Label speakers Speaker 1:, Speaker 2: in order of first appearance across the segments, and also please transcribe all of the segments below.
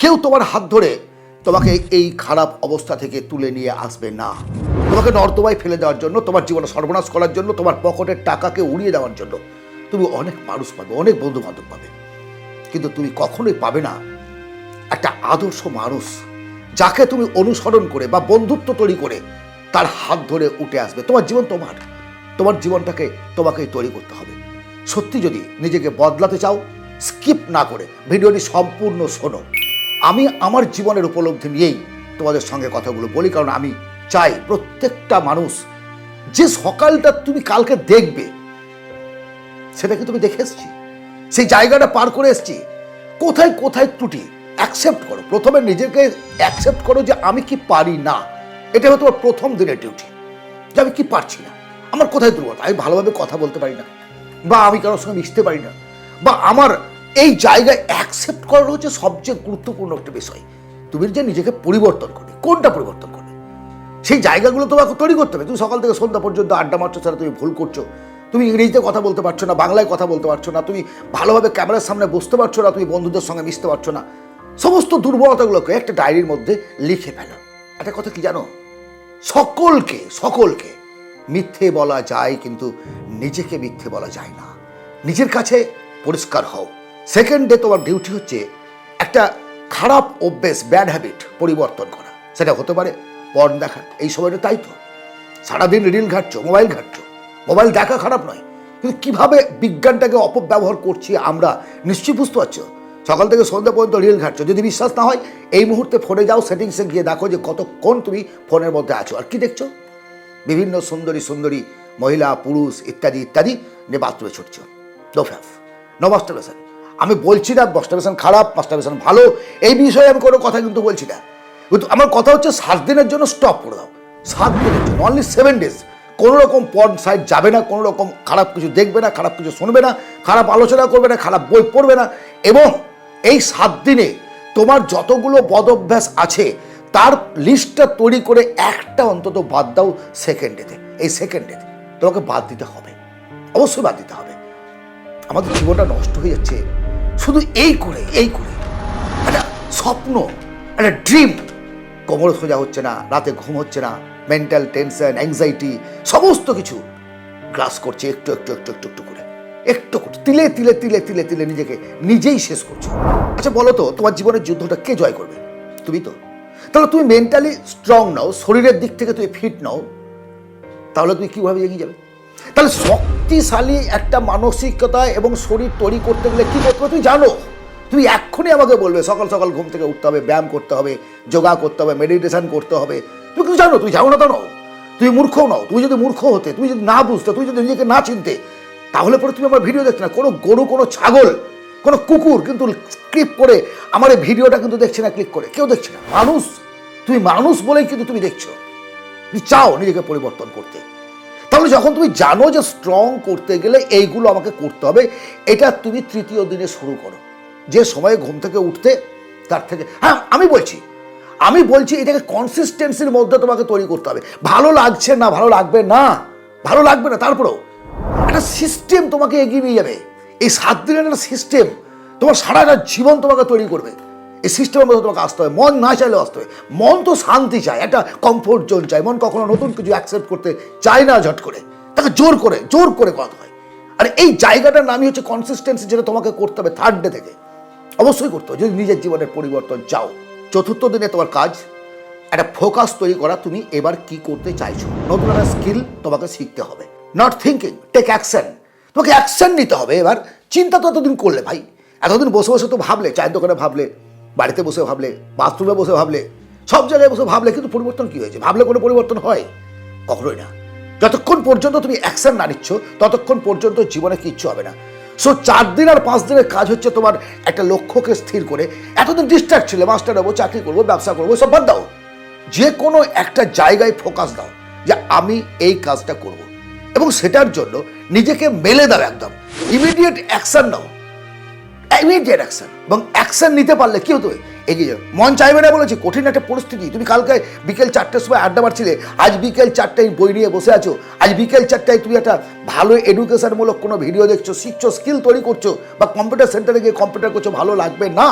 Speaker 1: কেউ তোমার হাত ধরে তোমাকে এই খারাপ অবস্থা থেকে তুলে নিয়ে আসবে না। তোমাকে নর্দমায় ফেলে দেওয়ার জন্য, তোমার জীবনে সর্বনাশ করার জন্য, তোমার পকেটের টাকাকে উড়িয়ে দেওয়ার জন্য তুমি অনেক মানুষ পাবে, অনেক বন্ধু বান্ধব পাবে, কিন্তু তুমি কখনোই পাবে না একটা আদর্শ মানুষ যাকে তুমি অনুসরণ করে বা বন্ধুত্ব তৈরি করে তার হাত ধরে উঠে আসবে। তোমার জীবন তোমার জীবনটাকে তোমাকেই তৈরি করতে হবে। সত্যি যদি নিজেকে বদলাতে চাও, স্কিপ না করে ভিডিওটি সম্পূর্ণ শোনো। আমি আমার জীবনের উপলব্ধি নিয়েই তোমাদের সঙ্গে কথাগুলো বলি, কারণ আমি চাই প্রত্যেকটা মানুষ যে সকালটা তুমি কালকে দেখবে সেটাকে তুমি দেখে এসছি, সেই জায়গাটা পার করে এসছি। কোথায় কোথায় ত্রুটি অ্যাকসেপ্ট করো, প্রথমে নিজেকে অ্যাকসেপ্ট করো যে আমি কি পারি না। এটা হয়তো প্রথম দিনের ডিউটি, যে আমি কি পারছি না, আমার কোথায় দুর্বলতা, আমি ভালোভাবে কথা বলতে পারি না, বা আমি কারোর সঙ্গে মিশতে পারি না, বা আমার এই জায়গায় অ্যাকসেপ্ট করার হচ্ছে সবচেয়ে গুরুত্বপূর্ণ একটা বিষয়। তুমি যে নিজেকে পরিবর্তন করবে, কোনটা পরিবর্তন করবে, সেই জায়গাগুলো তোমাকে তৈরি করতে হবে। তুমি সকাল থেকে সন্ধ্যা পর্যন্ত আড্ডা মারছো, ছাড়া তুমি ভুল করছো। তুমি ইংরেজিতে কথা বলতে পারছো না, বাংলায় কথা বলতে পারছো না, তুমি ভালোভাবে ক্যামেরার সামনে বসতে পারছো না, তুমি বন্ধুদের সঙ্গে মিশতে পারছো না। সমস্ত দুর্বলতাগুলোকে একটা ডায়েরির মধ্যে লিখে ফেলো। একটা কথা কি জানো, সকলকে মিথ্যে বলা যায়, কিন্তু নিজেকে মিথ্যে বলা যায় না। নিজের কাছে পরিষ্কার হও। সেকেন্ডে তোমার ডিউটি হচ্ছে একটা খারাপ অভ্যেস, ব্যাড হ্যাবিট পরিবর্তন করা। সেটা হতে পারে পর্ন দেখা। এই সময়টা তাই তো, সারাদিন রিল ঘাটছো, মোবাইল ঘাটছো। মোবাইল দেখা খারাপ নয়, কিন্তু কিভাবে বিজ্ঞানটাকে অপব্যবহার করছি আমরা নিশ্চয়ই বুঝতে পারছো। সকাল থেকে সন্ধ্যা পর্যন্ত রিল ঘাটছো। যদি বিশ্বাস না হয় এই মুহূর্তে ফোনে যাও, সেটিংসে গিয়ে দেখো যে কতক্ষণ তুমি ফোনের মধ্যে আছো। আর কি দেখছো? বিভিন্ন সুন্দরী মহিলা, পুরুষ ইত্যাদি ইত্যাদি নিয়ে বাথরুমে ছুটছো। No masturbation. আমি বলছি না মাস্টারবেশন খারাপ, মাস্টারবেশন ভালো, এই বিষয়ে আমি কোনো কথা কিন্তু বলছি না। কিন্তু আমার কথা হচ্ছে 7 দিনের জন্য স্টপ করে দাও। 7 দিনের জন্য, অনলি 7 ডেজ কোনো রকম পর্ন সাইট যাবে না, কোনো রকম খারাপ কিছু দেখবে না, খারাপ কিছু শুনবে না, খারাপ আলোচনা করবে না, খারাপ বই পড়বে না। এবং এই 7 দিনে তোমার যতগুলো বদ অভ্যাস আছে তার লিস্টটা তৈরি করে একটা অন্তত বাদ দাও সেকেন্ডেতে। এই সেকেন্ডেতে তোমাকে বাদ দিতে হবে, অবশ্যই বাদ দিতে হবে। আমাদের জীবনটা নষ্ট হয়ে যাচ্ছে শুধু এই করে একটা স্বপ্ন, একটা ড্রিম, কোমর সোজা হচ্ছে না, রাতে ঘুম হচ্ছে না, মেন্টাল টেনশন, অ্যাংজাইটি সমস্ত কিছু গ্রাস করছে একটু করে, তিলে নিজেকে নিজেই শেষ করছো। আচ্ছা বলো তো, তোমার জীবনের যুদ্ধটা কে জয় করবে? তুমি তো। তাহলে তুমি মেন্টালি স্ট্রং নাও, শরীরের দিক থেকে তুমি ফিট নাও, তাহলে তুমি কীভাবে এগিয়ে যাবে? তাহলে শক্তিশালী একটা মানসিকতা এবং শরীর তৈরি করতে গেলে কী করতে হবে তুমি জানো। তুমি এক্ষুনি আমাকে বলবে সকাল সকাল ঘুম থেকে উঠতে হবে, ব্যায়াম করতে হবে, যোগা করতে হবে, মেডিটেশন করতে হবে। তুমি কিন্তু জানো, তুমি যাও না তো নাও, তুমি মূর্খও নাও। তুমি যদি মূর্খ হতে, তুমি যদি না বুঝতে, তুমি যদি নিজেকে না চিনতে, তাহলে পরে তুমি আমার ভিডিও দেখতে না। কোনো গরু, কোনো ছাগল, কোনো কুকুর কিন্তু ক্লিক করে আমার এই ভিডিওটা কিন্তু দেখছে না, ক্লিক করে কেউ দেখছে না। মানুষ, তুমি মানুষ বলেই কিন্তু তুমি দেখছো। তুমি চাও নিজেকে পরিবর্তন করতে। তাহলে যখন তুমি জানো যে স্ট্রং করতে গেলে এইগুলো আমাকে করতে হবে, এটা তুমি 3য় দিনে শুরু করো। যে সময়ে ঘুম থেকে উঠতে, তার থেকে হ্যাঁ আমি বলছি এটাকে কনসিস্টেন্সির মধ্যে তোমাকে তৈরি করতে হবে। ভালো লাগছে না, ভালো লাগবে না, তারপরেও একটা সিস্টেম তোমাকে এগিয়ে নিয়ে যাবে। এই 7 দিনের একটা সিস্টেম তোমার সারাটা জীবন তোমাকে তৈরি করবে। এই সিস্টেমের মধ্যে তোমাকে আসতে হবে। মন না চাইলেও আসতে হবে। মন তো শান্তি চায়, একটা কমফোর্ট জোন চায়। মন কখনো নতুন কিছু অ্যাকসেপ্ট করতে চায় না ঝট করে, তাকে জোর করে করাতে হয়। আর এই জায়গাটার নামই হচ্ছে কনসিস্টেন্সি, যেটা তোমাকে করতে হবে 3rd ডে থেকে। অবশ্যই করতে হবে যদি নিজের জীবনের পরিবর্তন চাও। 4র্থ দিনে তোমার কাজ একটা ফোকাস তৈরি করা। তুমি এবার কি করতে চাইছো, নতুন একটা স্কিল তোমাকে শিখতে হবে। Not thinking, take action. তোমাকে অ্যাকশন নিতে হবে। এবার চিন্তা তো এতদিন করলে ভাই, এতদিন বসে তো ভাবলে, চায়ের দোকানে ভাবলে, বাড়িতে বসে ভাবলে, বাথরুমে বসে ভাবলে, সব জায়গায় বসে ভাবলে, কিন্তু পরিবর্তন কি হয়েছে? ভাবলে কোনো পরিবর্তন হয়? কখনোই না। যতক্ষণ পর্যন্ত তুমি অ্যাকশন না নিচ্ছ ততক্ষণ পর্যন্ত জীবনে কিচ্ছু হবে না। সো 4 দিন আর 5 দিনের কাজ হচ্ছে তোমার একটা লক্ষ্যকে স্থির করে, এতদিন ডিস্ট্রাক্ট ছিলে, মাস্টার হবো, চাকরি করবো, ব্যবসা করবো, সব বাদ দাও। যে কোনো একটা জায়গায় ফোকাস দাও যে আমি এই কাজটা করব, এবং সেটার জন্য নিজেকে মেলে দাও। একদম ইমিডিয়েট অ্যাকশন নাও, ইমিডিয়েট অ্যাকশন। এবং অ্যাকশন নিতে পারলে কি হতো, এগিয়ে যাও। মন চাইবে না বলেছি, কঠিন একটা পরিস্থিতি। তুমি কালকে বিকেল 4টের সময় আড্ডা মারছিলে, আজ বিকেল 4টায় বই নিয়ে বসে আছো, আজ বিকেল 4টায় তুমি একটা ভালো এডুকেশনমূলক কোনো ভিডিও দেখছো, শিখছো, স্কিল তৈরি করছো, বা কম্পিউটার সেন্টারে গিয়ে কম্পিউটার করছো, ভালো লাগবে না।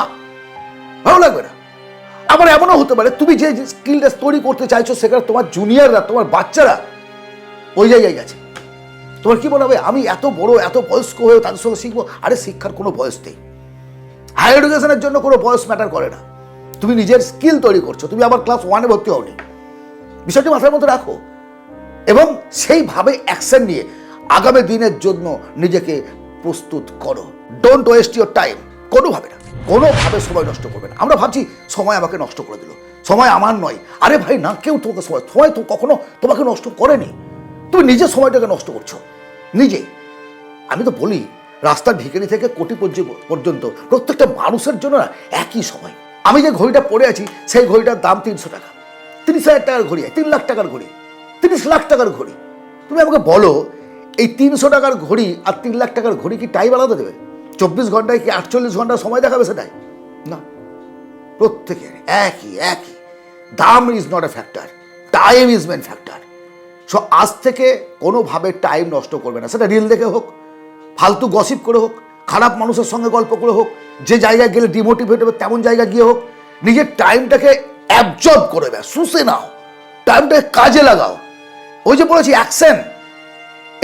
Speaker 1: আবার এমনও হতে পারে তুমি যে স্কিলটা তৈরি করতে চাইছো সেখানে তোমার জুনিয়ররা, তোমার বাচ্চারা ওই জায়গায় গেছে। তোমার কি মনে হবে আমি এত বড় এত বয়স্ক হয়ে তাদের সঙ্গে শিখবো? আরে শিক্ষার কোনো বয়স নেই। হায়ার এডুকেশনের জন্য কোনো বয়স ম্যাটার করে না। তুমি নিজের স্কিল তৈরি করছো, তুমি আবার ক্লাস 1-এ ভর্তি হওনি। বিষয়টি মাথার মধ্যে রাখো এবং সেইভাবে অ্যাকশন নিয়ে আগামী দিনের জন্য নিজেকে প্রস্তুত করো। Don't waste your time. কোনোভাবে না, কোনোভাবে সময় নষ্ট করবে না। আমরা ভাবছি সময় আমাকে নষ্ট করে দিল, সময় আমার নয়। আরে ভাই না, কেউ তোমাকে সময় তো কখনো তোমাকে নষ্ট করেনি। তুমি নিজের সময়টাকে নষ্ট করছো নিজেই। আমি তো বলি রাস্তার ভিখারি থেকে কোটি পর্যন্ত প্রত্যেকটা মানুষের জন্য না একই সময়। আমি যে ঘড়িটা পরে আছি সেই ঘড়িটার দাম 300 টাকা, 30,000 টাকার ঘড়ি, 3 লাখ টাকার ঘড়ি, 30 লাখ টাকার ঘড়ি। তুমি আমাকে বলো এই 300 টাকার ঘড়ি আর 3 লাখ টাকার ঘড়ি কি টাইম আলাদা দেবে? 24 ঘন্টায় কি 48 ঘন্টা সময় দেখাবে সেটাই না। প্রত্যেকের একই একই দাম। Is not a factor, time is main factor. So আজ থেকে কোনোভাবে টাইম নষ্ট করবে না। সেটা রিল দেখে হোক, ফালতু গসিপ করে হোক, খারাপ মানুষের সঙ্গে গল্প করে হোক, যে জায়গায় গেলে ডিমোটিভেট হবে তেমন জায়গায় গিয়ে হোক, নিজের টাইমটাকে অ্যাবজর্ব করে দেয়, শুষে নাও, টাইমটাকে কাজে লাগাও। ওই যে বলেছি অ্যাকশন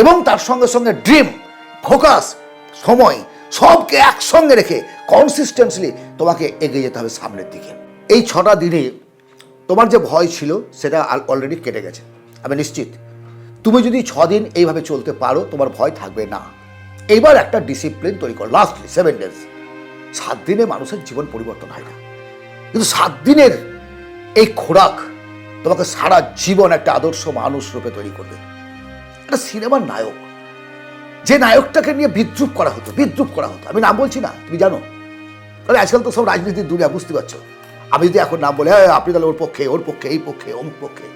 Speaker 1: এবং তার সঙ্গে সঙ্গে ড্রিম, ফোকাস, সময় সবকে একসঙ্গে রেখে কনসিস্টেন্সলি তোমাকে এগিয়ে যেতে হবে সামনের দিকে। এই 6টা দিনে তোমার যে ভয় ছিল সেটা অলরেডি কেটে গেছে। আমি নিশ্চিত তুমি যদি 6 দিন এইভাবে চলতে পারো তোমার ভয় থাকবে না। এইবার একটা ডিসিপ্লিন তৈরি করো। লাস্টলি 7 ডেজ, 7 দিনে মানুষের জীবন পরিবর্তন হয় না, কিন্তু 7 দিনের এই খোরাক তোমাকে সারা জীবন একটা আদর্শ মানুষ রূপে তৈরি করবে। একটা সিনেমার নায়ক, যে নায়কটাকে নিয়ে বিদ্রুপ করা হতো, আমি নাম বলছি না, তুমি জানো, তাহলে আজকাল তো সব রাজনীতির দুনিয়া, বুঝতে পারছো। আমি যদি এখন নাম বলে আপনি তাহলে ওর পক্ষে, এই পক্ষে, অমুক পক্ষে,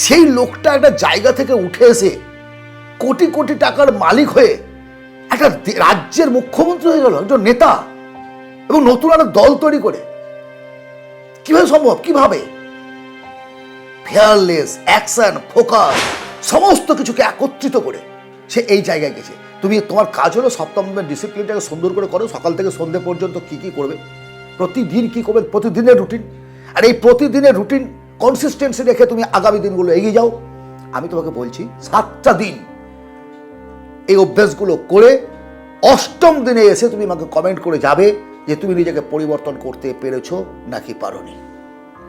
Speaker 1: সেই লোকটা একটা জায়গা থেকে উঠে এসে কোটি কোটি টাকার মালিক হয়ে একটা রাজ্যের মুখ্যমন্ত্রী হয়ে গেল, একজন নেতা, এবং নতুন একটা দল তৈরি করে। কিভাবে সম্ভব? কিভাবে? ফেয়ারলেস, অ্যাকশন, ফোকাস, সমস্ত কিছুকে একত্রিত করে সে এই জায়গায় গেছে। তুমি তোমার কাজ হলো সপ্তাহের ডিসিপ্লিনটাকে সুন্দর করে করো। সকাল থেকে সন্ধ্যে পর্যন্ত কি কি করবে, প্রতিদিন কি করবে, প্রতিদিনের রুটিন। আর এই প্রতিদিনের রুটিন কনসিস্টেন্সি রেখে তুমি আগামী দিনগুলো এগিয়ে যাও। আমি তোমাকে বলছি 7টা দিন এই অভ্যাসগুলো করে 8ম দিনে এসে তুমি আমাকে কমেন্ট করে যাবে যে তুমি নিজেকে পরিবর্তন করতে পেরেছো নাকি পারোনি।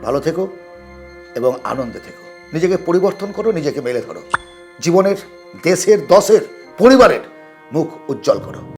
Speaker 1: ভালো থেকো এবং আনন্দে থেকো। নিজেকে পরিবর্তন করো, নিজেকে মেলে ধরো। জীবনের, দেশের, দশের, পরিবারের মুখ উজ্জ্বল করো।